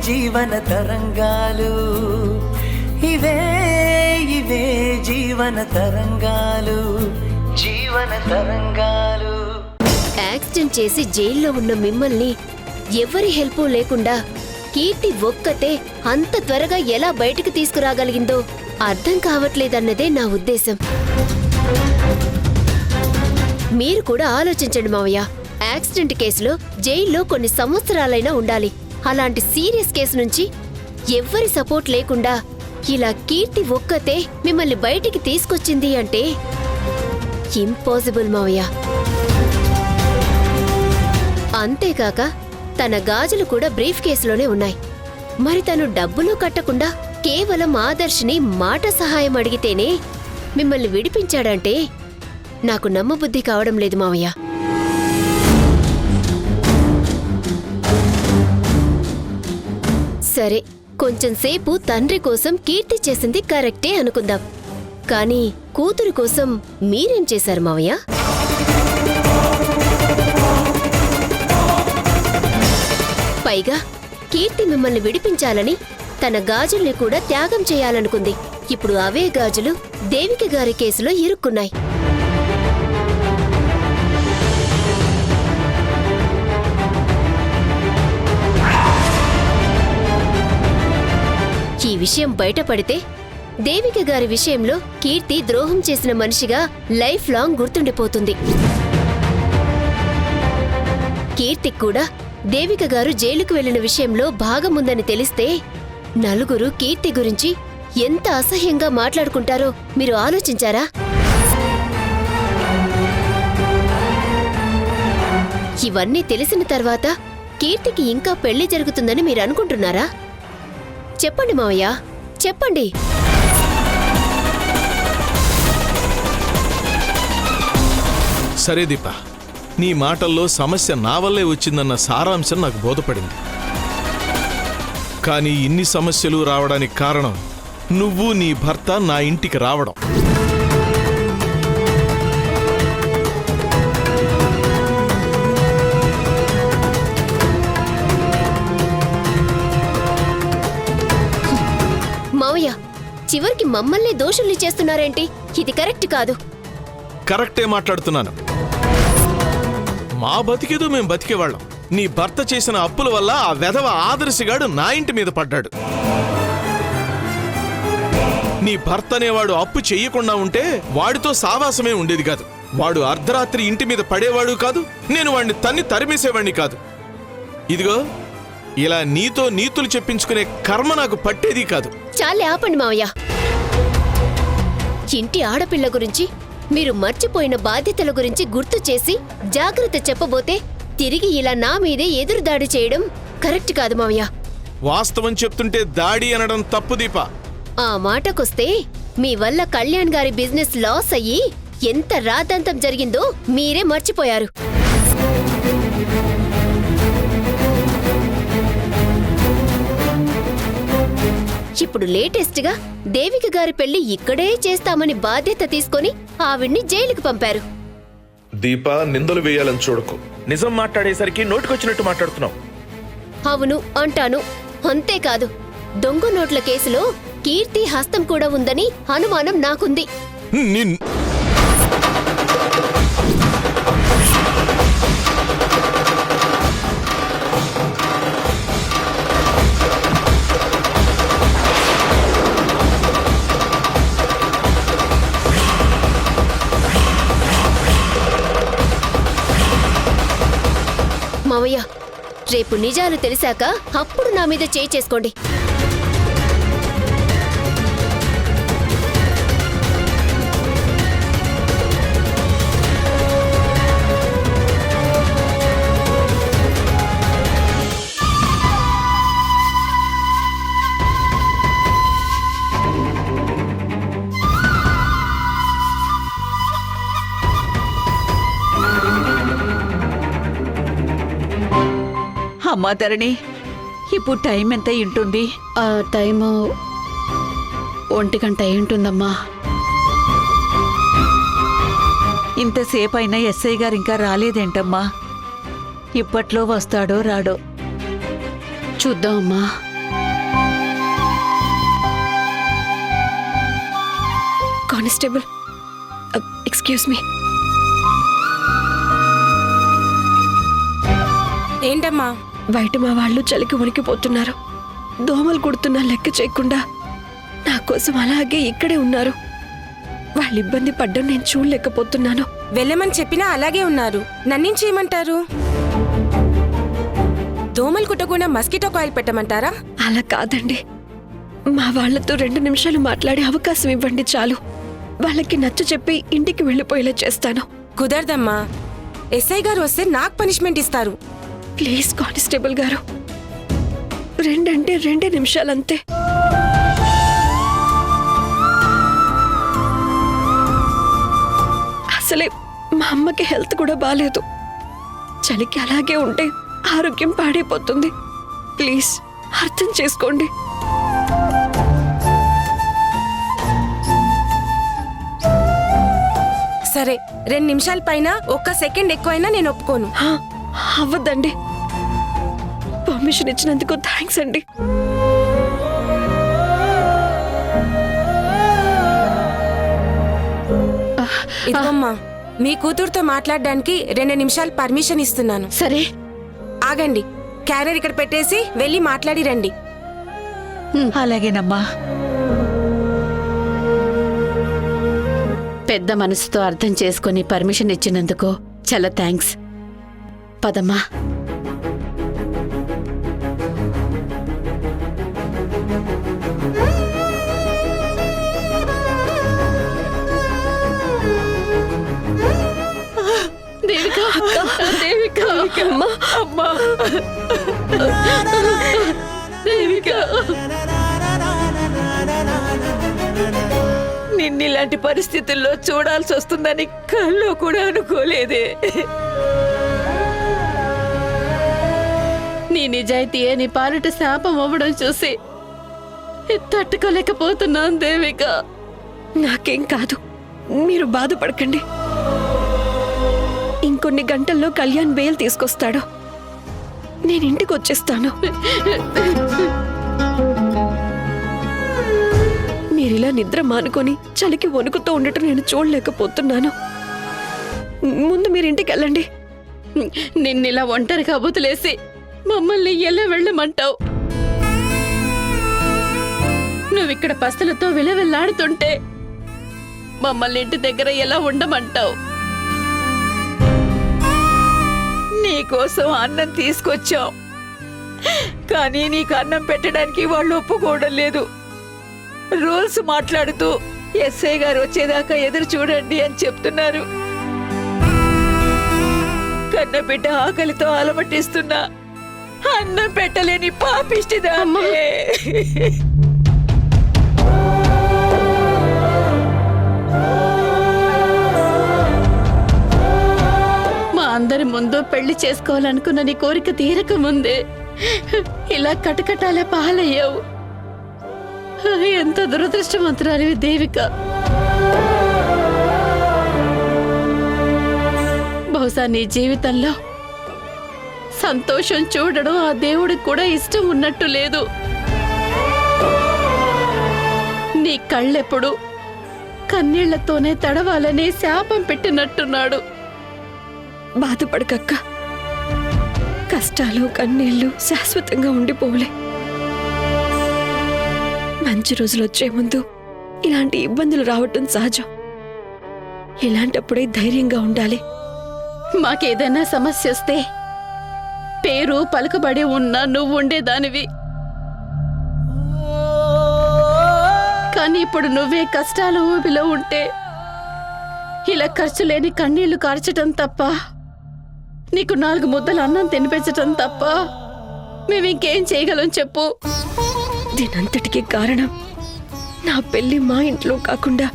జీవన తరంగాలు, ఇవే ఇవే జీవన తరంగాలు, జీవన తరంగాలు. యాక్సిడెంట్ చేసి జైల్లో ఉన్న మిమ్మల్ని ఎవరి హెల్ప్ లేకుండా కీర్తి ఒక్కతే అంత త్వరగా ఎలా బయటికి తీసుకురాగలిగిందో అర్థం కావట్లేదన్నదే నా ఉద్దేశం. మీరు కూడా ఆలోచించండి మావయ్య. యాక్సిడెంట్ కేసులో జైల్లో కొన్ని సంవత్సరాలైనా ఉండాలి. అలాంటి సీరియస్ కేసు నుంచి ఎవ్వరి సపోర్ట్ లేకుండా ఇలా కీర్తి ఒక్కతే మిమ్మల్ని బయటికి తీసుకొచ్చింది అంటే ఇంపాసిబుల్ మావయ్య. అంతేకాక తన గాజులు కూడా బ్రీఫ్ కేసులోనే ఉన్నాయి. మరి తను డబ్బులు కట్టకుండా కేవలం ఆదర్శిని మాట సహాయం అడిగితేనే మిమ్మల్ని విడిపించాడంటే నాకు నమ్మబుద్ధి కావడం లేదు మావయ్య. సరే, కొంచెం సేపు తండ్రి కోసం కీర్తి చేసింది కరెక్టే అనుకుందాం. కానీ కూతురు కోసం మీరేం చేశారు మావయ్య? పైగా కీర్తి మిమ్మల్ని విడిపించాలని తన గాజుల్ని కూడా త్యాగం చేయాలనుకుంది. ఇప్పుడు అవే గాజులు దేవిక గారి కేసులో ఇరుక్కున్నాయి. ఈ విషయం బయటపడితే దేవిక గారి విషయంలో కీర్తి ద్రోహం చేసిన మనిషిగా లైఫ్ లాంగ్ గుర్తుండిపోతుంది. కీర్తికి కూడా దేవిక గారు జైలుకు వెళ్లిన విషయంలో భాగముందని తెలిస్తే నలుగురు కీర్తి గురించి ఎంత అసహ్యంగా మాట్లాడుకుంటారో మీరు ఆలోచించారా? ఇవన్నీ తెలిసిన తర్వాత కీర్తికి ఇంకా పెళ్లి జరుగుతుందని మీరు అనుకుంటున్నారా? చెప్పండి మావయ్య, చెప్పండి. సరే దీప, నీ మాటల్లో సమస్య నా వల్లే వచ్చిందన్న సారాంశం నాకు బోధపడింది. కానీ ఇన్ని సమస్యలు రావడానికి కారణం నువ్వు నీ భర్త నా ఇంటికి రావడం. మావయ్య, చివరికి మమ్మల్ని దోషుల్ని చేస్తున్నారేంటి? ఇది కరెక్ట్ కాదు. కరెక్టే మాట్లాడుతున్నాను. మా బతికేదో మేం బతికేవాళ్ళం. నీ భర్త చేసిన అప్పుల వల్ల ఆ వెధవ ఆదర్శగాడు నా ఇంటి మీద పడ్డాడు. నీ భర్త అనేవాడు అప్పు చెయ్యకుండా ఉంటే వాడితో సావాసమే ఉండేది కాదు. వాడు అర్ధరాత్రి ఇంటి మీద పడేవాడు కాదు, నేను వాడిని తన్ని తరిమేసేవాడిని కాదు. ఇదిగో ఇలా నీతో నీతులు చెప్పించుకునే కర్మ నాకు పట్టేది కాదు. చాలే ఆపండి మావయ్య. ఇంటి ఆడపిల్ల గురించి మీరు మర్చిపోయిన బాధ్యతల గురించి గుర్తు చేసి జాగ్రత్త చెప్పబోతే తిరిగి ఇలా నా మీదే ఎదురుదాడి చేయడం కరెక్ట్ కాదు మావయ్య. వాస్తవం చెప్తుంటే దాడి అనడం తప్పు దీప. ఆ మాటకొస్తే మీ వల్ల కళ్యాణ్ గారి బిజినెస్ లాస్ అయ్యి ఎంత రాద్ధాంతం జరిగిందో మీరే మర్చిపోయారు. ఇప్పుడు లేటెస్ట్ గా దేవిక గారి పెళ్లి ఇక్కడే చేస్తామని బాధ్యత తీసుకొని ఆవిడ్ని జైలుకు పంపారు. దీప, నిందలు వేయాలని చూడకు. నిజం మాట్లాడేసరికి నోటికొచ్చినట్టు మాట్లాడుతున్నావు. అవును అంటాను. అంతేకాదు, దొంగ నోట్ల కేసులో కీర్తి హస్తం కూడా ఉందని అనుమానం నాకుంది. మావయ్య, రేపు నిజాలు తెలిసాక అప్పుడు నా మీద చేయి చేసుకోండి. అమ్మా ధరణి, ఇప్పుడు టైం ఎంత ఉంటుంది? టైము 1 గంట అయి ఉంటుందమ్మా. ఇంతసేపు అయినా ఎస్ఐ గారు ఇంకా రాలేదేంటమ్మా? ఇప్పట్లో వస్తాడో రాడో చూద్దామమ్మా. Constable, excuse me. ఏంటమ్మా? బయట మా వాళ్ళు చలికి వణికిపోతున్నారు. దోమలు కుడుతున్నా లెక్క చేయకుండా నా కోసం అలాగే ఇక్కడే ఉన్నారు. వాళ్ళు ఇబ్బంది పడ్డం నేను చూడలేకపోతున్నాను. వెళ్ళమని చెప్పినా అలాగే ఉన్నారు. నన్నేం చేయమంటారు? దోమలు కుట్టకుండా మస్కిటో కాయిల్ పెట్టమంటారా? అలా కాదండి, మా వాళ్ళతో 2 నిమిషాలు మాట్లాడే అవకాశం ఇవ్వండి చాలు. వాళ్ళకి నచ్చ చెప్పి ఇంటికి వెళ్ళిపోయేలా చేస్తాను. కుదరదమ్మా. ఎస్ఐ గారు వస్తే నాకు పనిష్మెంట్ ఇస్తారు. ప్లీజ్ కానిస్టేబుల్ గారు, 2 అంటే 2 నిమిషాలంతే. అసలే మా అమ్మకి హెల్త్ కూడా బాలేదు. చలికి అలాగే ఉంటే ఆరోగ్యం పాడైపోతుంది. ప్లీజ్ అర్థం చేసుకోండి. సరే, 2 నిమిషాల పైన 1 సెకండ్ ఎక్కువైనా నేను ఒప్పుకోను. అవ్వద్దండి. పర్మిషన్ ఇచ్చినందుకు థ్యాంక్స్ అండి. ఇదిగోమ్మా, మీ కూతురుతో మాట్లాడడానికి 2 నిమిషాలు పర్మిషన్ ఇస్తున్నాను. సరే. ఆగండి, క్యారియర్ ఇక్కడ పెట్టేసి వెళ్ళి మాట్లాడి రండి. అలాగేనమ్మా. పెద్ద మనసుతో అర్థం చేసుకుని పర్మిషన్ ఇచ్చినందుకు చాలా థ్యాంక్స్. పదమ్మా. దేవిక, దేవిక, అమ్మా, అమ్మా, దేవిక. నిన్నిలాంటి పరిస్థితుల్లో చూడాల్సి వస్తుందని కల్లో కూడా అనుకోలేదే. నీ నిజాయితీయే నీ పాలిట శాపం అవ్వడం చూసి తట్టుకోలేకపోతున్నాను దేవిక. నాకేం కాదు, మీరు బాధపడకండి. ఇంకొన్ని గంటల్లో కళ్యాణ్ బెయిల్ తీసుకొస్తాడు. నేను ఇంటికి వచ్చేస్తాను. మీరిలా నిద్ర మానుకొని చలికి వణుకుతూ ఉండటం నేను చూడలేకపోతున్నాను. ముందు మీరు ఇంటికి వెళ్ళండి. నిన్నిలా ఒంటరిగా వదిలేసి మమ్మల్ని ఎలా వెళ్ళమంటావు? నువ్విక్కడ పస్తులతో విలవిల్లాడుతుంటే మమ్మల్ని ఇంటి దగ్గర ఎలా ఉండమంటావు? నీకోసం అన్నం తీసుకొచ్చాం, కానీ నీకు అన్నం పెట్టడానికి వాళ్ళు ఒప్పుకోవడం లేదు. రూల్స్ మాట్లాడుతూ ఎస్ఐ గారు వచ్చేదాకా ఎదురు చూడండి అని చెప్తున్నారు. కన్నబిడ్డ ఆకలితో అలమటిస్తున్నా అన్నం పెట్టలేని పాపిష్టిదా. అందరి ముందు పెళ్లి చేసుకోవాలనుకున్న నీ కోరిక తీరక ముందే ఇలా కటకటాల పాలయ్యావు. ఎంత దురదృష్టవంతురాలివి దేవిక. బహుశా నీ జీవితంలో సంతోషం చూడడం ఆ దేవుడికి కూడా ఇష్టం ఉన్నట్టు లేదు. నీ కళ్ళెప్పుడు కన్నీళ్లతోనే తడవాలని శాపం పెట్టినట్టున్నాడు. బాధపడకక్క, కష్టాలు కన్నీళ్లు శాశ్వతంగా ఉండిపోలే. మంచి రోజులు వచ్చే ముందు ఇలాంటి ఇబ్బందులు రావటం సహజం. ఇలాంటప్పుడే ధైర్యంగా ఉండాలి. మాకేదైనా సమస్య వస్తే పేరు పలుకబడి ఉన్నా నువ్వు ఉండేదానివి. కానీ ఇప్పుడు నువ్వే కష్టాల ఊబిలో ఉంటే ఇలా ఖర్చు లేని కన్నీళ్లు కార్చటం తప్ప, నీకు 4 ముద్దలు అన్నం తినిపించటం తప్ప మేమింకేం చేయగలం చెప్పు? దీనంతటికీ కారణం నా పెళ్లి మా ఇంట్లో కాకుండా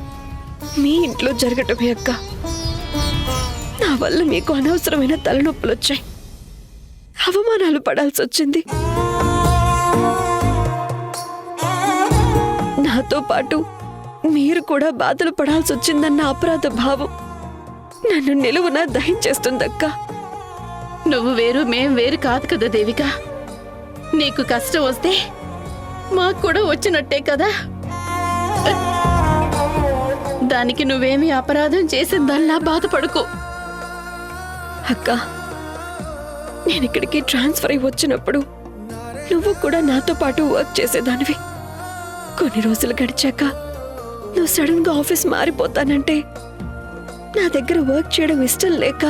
మీ ఇంట్లో జరగటమే అక్క. నా వల్ల మీకు అనవసరమైన తలనొప్పులు వచ్చాయి, అవమానాలు పడాల్సి వచ్చింది. నాతో పాటు మీరు కూడా బాధలు పడాల్సి వచ్చిందన్న అపరాధ భావం నన్ను నిలువునా దహించేస్తుందక్క. నువ్వు వేరు మేం వేరు కాదు కదా దేవిక. నీకు కష్టం వస్తే మాకు కూడా వచ్చినట్టే కదా. దానికి నువ్వేమీ అపరాధం చేసిందల్లా బాధపడుకో. అక్క, నేనిక్కడికి ట్రాన్స్ఫర్ అయి వచ్చినప్పుడు నువ్వు కూడా నాతో పాటు వర్క్ చేసేదానివి. కొన్ని రోజులు గడిచాక నువ్వు సడన్ గా ఆఫీస్ మారిపోతానంటే నా దగ్గర వర్క్ చేయడం ఇష్టం లేక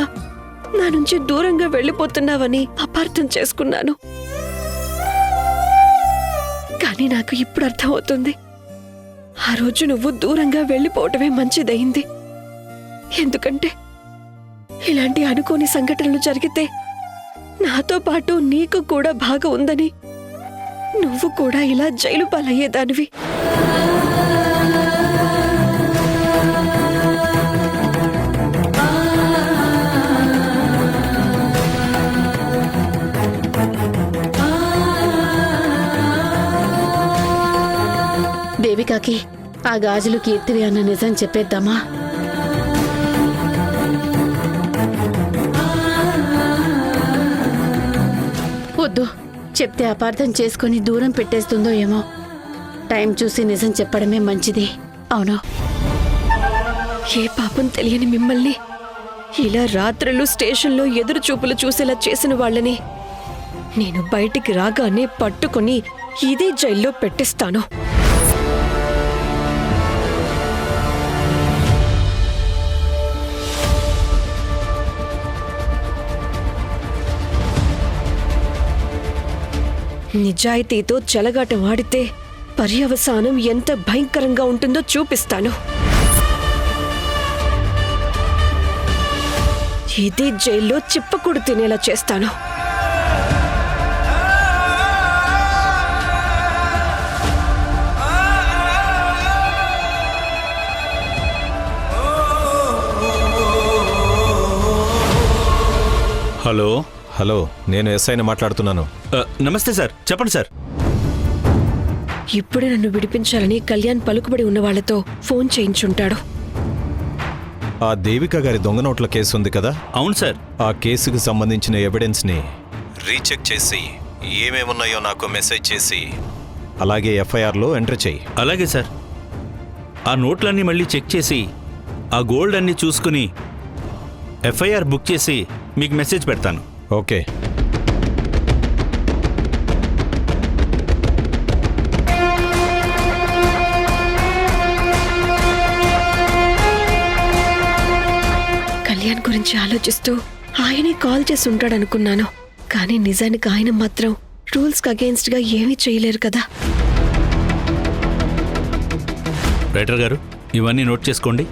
నా నుంచి దూరంగా వెళ్ళిపోతున్నావని అపార్థం చేసుకున్నాను. కానీ నాకు ఇప్పుడు అర్థమవుతుంది, ఆ రోజు నువ్వు దూరంగా వెళ్ళిపోవటమే మంచిదయింది. ఎందుకంటే ఇలాంటి అనుకోని సంఘటనలు జరిగితే నాతో పాటు నీకు కూడా భాగం ఉందని నువ్వు కూడా ఇలా జైలు పాలయ్యేదానివి. దేవికాకి ఆ గాజులు కీర్తివి అన్న నిజం చెప్పేద్దామా? వద్దు, చెప్తే అపార్థం చేసుకుని దూరం పెట్టేస్తుందో ఏమో. టైం చూసి నిజం చెప్పడమే మంచిది. అవును, ఏ పాపం తెలియని మిమ్మల్ని ఇలా రాత్రులు స్టేషన్లో ఎదురు చూపులు చూసేలా చేసిన వాళ్ళని నేను బయటికి రాగానే పట్టుకొని ఇదే జైల్లో పెట్టిస్తాను. నిజాయితీతో చెలగాటం ఆడితే పర్యవసానం ఎంత భయంకరంగా ఉంటుందో చూపిస్తాను. ఇదే జైల్లో చిప్పకూడు తినేలా చేస్తాను. హలో హలో, నేను ఎస్ఐని మాట్లాడుతున్నాను. నమస్తే సార్, చెప్పండి సార్. ఇప్పుడే నన్ను విడిపించాలని కళ్యాణ్ పలుకుబడి ఉన్న వాళ్లతో ఫోన్ చేయించుంటాడు. ఆ దేవిక గారి దొంగ నోట్ల కేసు ఉంది కదా? అవును సార్. ఆ కేసుకు సంబంధించిన ఎవిడెన్స్ని రీచెక్ చేసి ఏమేమున్నాయో నాకు మెసేజ్ చేసి అలాగే ఎఫ్ఐఆర్లో ఎంటర్ చేయి. అలాగే సార్. ఆ నోట్లన్నీ మళ్ళీ చెక్ చేసి ఆ గోల్డ్ అన్నీ చూసుకుని ఎఫ్ఐఆర్ బుక్ చేసి మీకు మెసేజ్ పెడతాను. ఓకే. కళ్యాణ్ గురించి ఆలోచిస్తూ ఆయనే కాల్ చేసి ఉంటాడనుకున్నాను. కానీ నిజానికి ఆయన మాత్రం రూల్స్కి అగేన్స్ట్ గా ఏమీ చేయలేరు కదా. రైటర్ గారు, ఇవన్నీ నోట్ చేసుకోండి.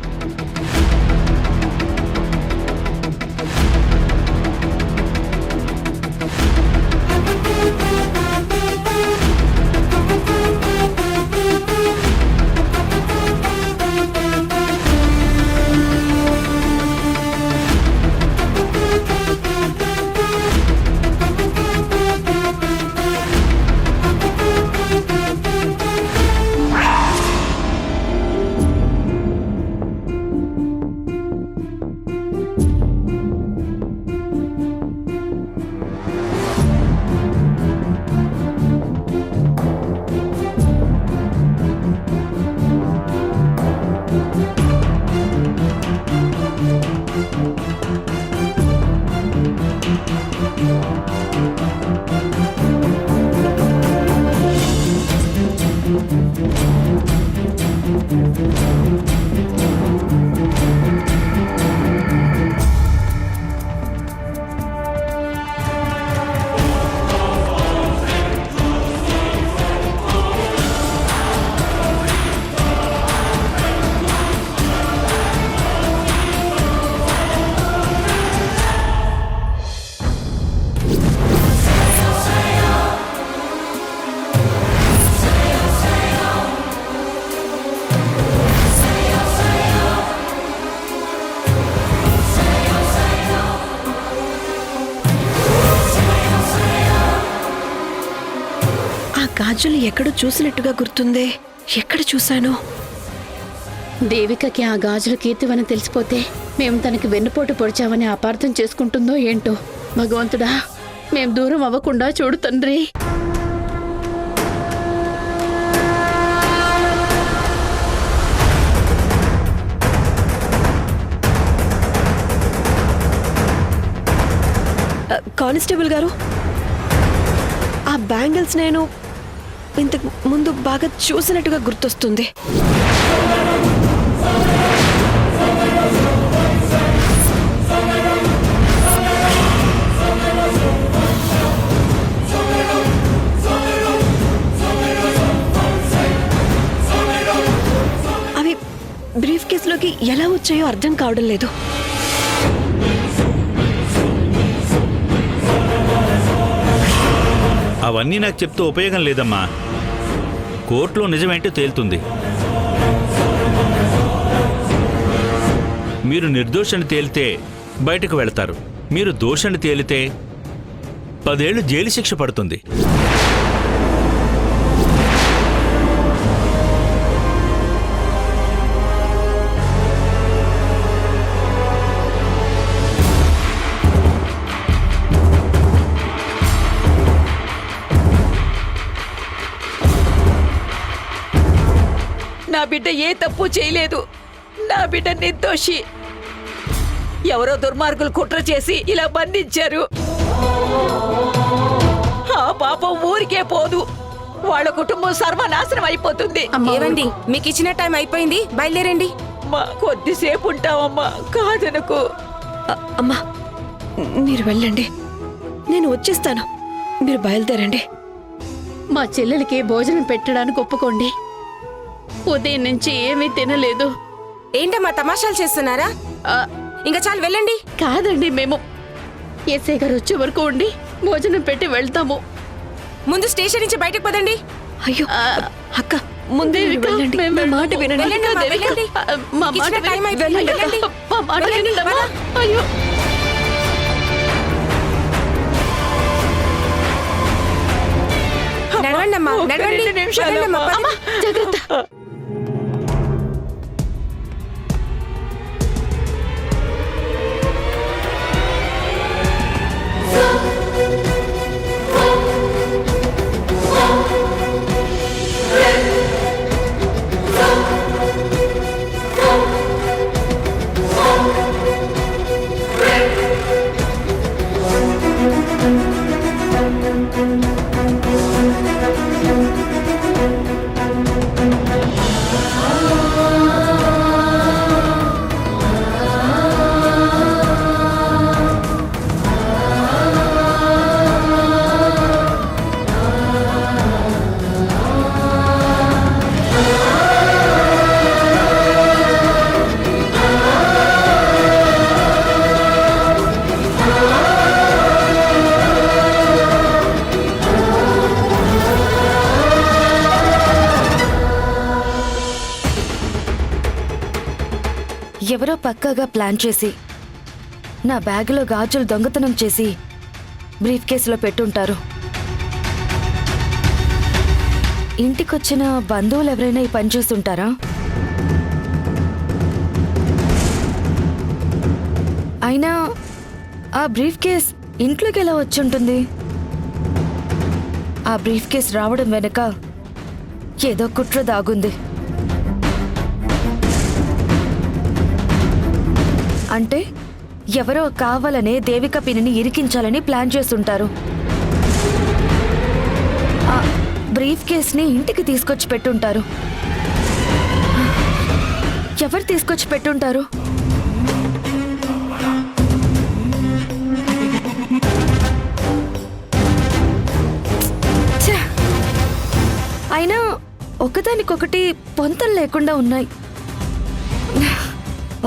గాజులు ఎక్కడో చూసినట్టుగా గుర్తుందే. ఎక్కడ చూశాను? దేవికకి ఆ గాజులు కీర్తివని తెలిసిపోతే మేము తనకి వెన్నుపోటు పొడిచామని అపార్థం చేసుకుంటుందో ఏంటో. భగవంతుడా, మేం దూరం అవ్వకుండా చూడు తండ్రి. కానిస్టేబుల్ గారు, ఆ బ్యాంగిల్స్ నేను ఇంతకు ముందు బాగా చూసినట్టుగా గుర్తొస్తుంది. అవి బ్రీఫ్ కేసులోకి ఎలా వచ్చాయో అర్థం కావడం లేదు. అవన్నీ నాకు చెప్తూ ఉపయోగం లేదమ్మా. కోర్టులో నిజమేంటో తేలుతుంది. మీరు నిర్దోషని తేలితే బయటకు వెళతారు. మీరు దోషని తేలితే 10 ఏళ్లు జైలు శిక్ష పడుతుంది. నా బిడ్డ ఏ తప్పు చేయలేదు. నా బిడ్డ నిర్దోషి. ఎవరో దుర్మార్గులు కుట్ర చేసి ఇలా బంధించారు. ఆ పాపం ఊరికే పోదు. వాళ్ళ కుటుంబం సర్వనాశనం అయిపోతుంది. ఏవండి, మీకు ఇచ్చిన టైం అయిపోయింది, బయలుదేరండి. అమ్మా, కొద్దిసేపు ఉంటావమ్మా, కాదనుకు. అమ్మా, మీరు వెళ్ళండి, నేను వచ్చేస్తాను. మీరు బయలుదేరండి. మా చెల్లెలకి భోజనం పెట్టడానికి ఒప్పుకోండి. ఉదయం నుంచి ఏమీ తినలేదు. ఏంటమ్మా తమాషాలు చేస్తున్నారా? ఇంకా చాలు, వెళ్ళండి. కాదండి, మేము ఎస్ఐ గారు వచ్చే వరకు ఉండి భోజనం పెట్టి వెళ్తాము. ముందు స్టేషన్ నుంచి బయటకు పదండి. అయ్యో అక్క, ముందే వెళ్ళండి. మా మాట వినండి. వెళ్ళండమ్మా, వెళ్ళండి. మా మాట ఇచ్చిన టైం అయిపోయింది, వెళ్ళండి. మా మాట వెళ్ళండి, వినండి. పద. అయ్యో, నడవండి అమ్మా, నడవండి. 2 నిమిషాలు పదండి అమ్మా, అమ్మా. పదండి. జాగ్రత్త. ఎవరో పక్కాగా ప్లాన్ చేసి నా బ్యాగులో గాజులు దొంగతనం చేసి బ్రీఫ్ కేసులో పెట్టుంటారు. ఇంటికొచ్చిన బంధువులు ఎవరైనా ఈ పని చేస్తుంటారా? అయినా ఆ బ్రీఫ్ కేస్ ఇంట్లోకి ఎలా వచ్చుంటుంది? ఆ బ్రీఫ్ కేస్ రావడం వెనుక ఏదో కుట్ర దాగుంది. అంటే ఎవరో కావాలనే దేవిక పిన్నిని ఇరికించాలని ప్లాన్ చేస్తుంటారు. ఆ బ్రీఫ్ కేస్ని ఇంటికి తీసుకొచ్చి పెట్టుంటారు. ఎవరు తీసుకొచ్చి పెట్టుంటారు? ఛ! అయినా ఒకదానికొకటి పొంతలు లేకుండా ఉన్నాయి.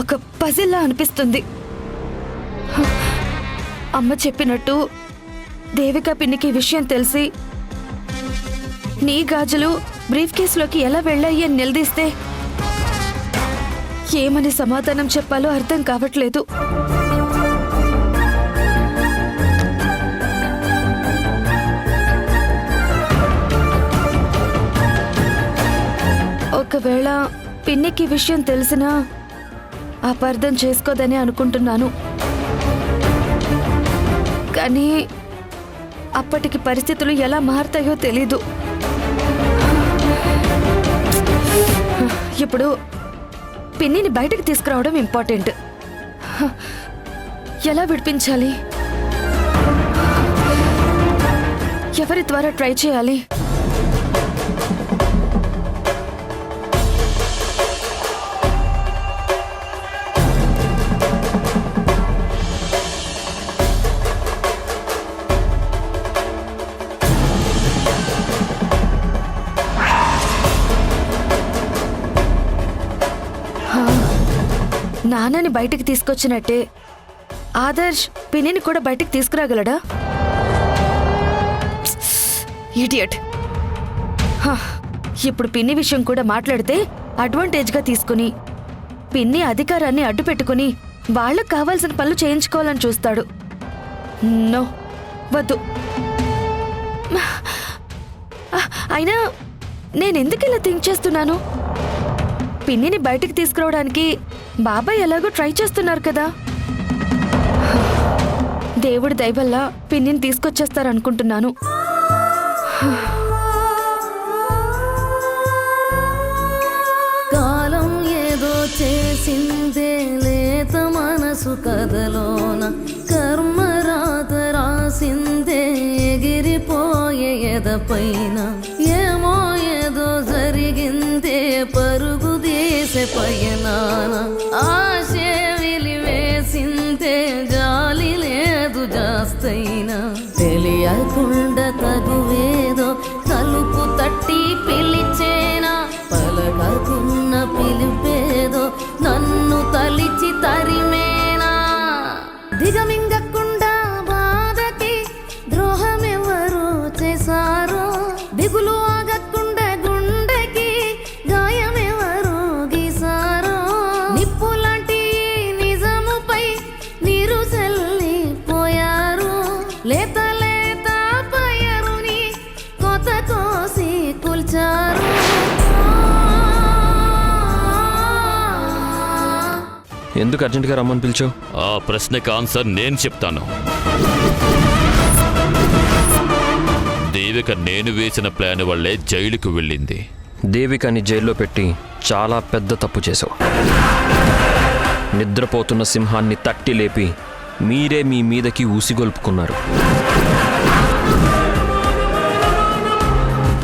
ఒక పజిల్లా అనిపిస్తుంది. అమ్మ చెప్పినట్టు దేవిక పిన్నికి విషయం తెలిసి నీ గాజులు బ్రీఫ్ కేసులోకి ఎలా వెళ్ళాయి అని నిలదీస్తే ఏమని సమాధానం చెప్పాలో అర్థం కావట్లేదు. ఒకవేళ పిన్నికి విషయం తెలిసినా అపార్థం చేసుకోదని అనుకుంటున్నాను. కానీ అప్పటికి పరిస్థితులు ఎలా మారుతాయో తెలీదు. ఇప్పుడు పిన్నిని బయటకు తీసుకురావడం ఇంపార్టెంట్. ఎలా విడిపించాలి? ఎవరి ద్వారా ట్రై చేయాలి? నాన్నని బయటికి తీసుకొచ్చినట్టే ఆదర్శ్ పిన్నిని కూడా బయటికి తీసుకురాగలడా? ఇడియట్. ఇప్పుడు పిన్ని విషయం కూడా మాట్లాడితే అడ్వాంటేజ్గా తీసుకుని పిన్ని అధికారాన్ని అడ్డు పెట్టుకుని వాళ్ళకు కావాల్సిన పనులు చేయించుకోవాలని చూస్తాడు. నో, వద్దు. అయినా నేనెందుకు ఇలా థింక్ చేస్తున్నాను? పిన్నిని బయటికి తీసుకురావడానికి బాబాయ్ ఎలాగో ట్రై చేస్తున్నారు కదా. దేవుడి దయ వల్ల పిన్నిని తీసుకొచ్చేస్తారనుకుంటున్నాను. కాలం ఏదో చేసిందే లేత మనసు కథలోన కర్మ రాత రాసిందే ఎగిరిపోయే ఎదపైన ఏమో ఏదో జరిగిందే పరుగు దేశ పయనాన ఆశే వెలివేసిందే జాలి లేదు జాస్తైనా తెలియకుండా తగువేదో తలుపు తట్టి పిలిచేనా పలకకున్న పిలిపేదో నన్ను తలిచి తరిమేనా దిగమింగకుండా బాధకి ద్రోహమెవరు చేశారో దిగులు ఆగకుండా గుండెకి గాయమెవరు గీసారో నిప్పులాంటి నిజముపై నీరు చల్లిపోయారు లేత లేత పయరుని కొత్త కోసి కూల్చారు. ఎందుకు అర్జెంట్గా రమ్మని పిలిచావు? ఆ ప్రశ్నకి ఆన్సర్ నేను చెప్తాను. దేవిక నేను వేసిన ప్లాన్ వల్లే జైలుకు వెళ్ళింది. దేవికని జైల్లో పెట్టి చాలా పెద్ద తప్పు చేశావు. నిద్రపోతున్న సింహాన్ని తట్టి లేపి మీరే మీ మీదకి ఊసిగొల్పుకున్నారు.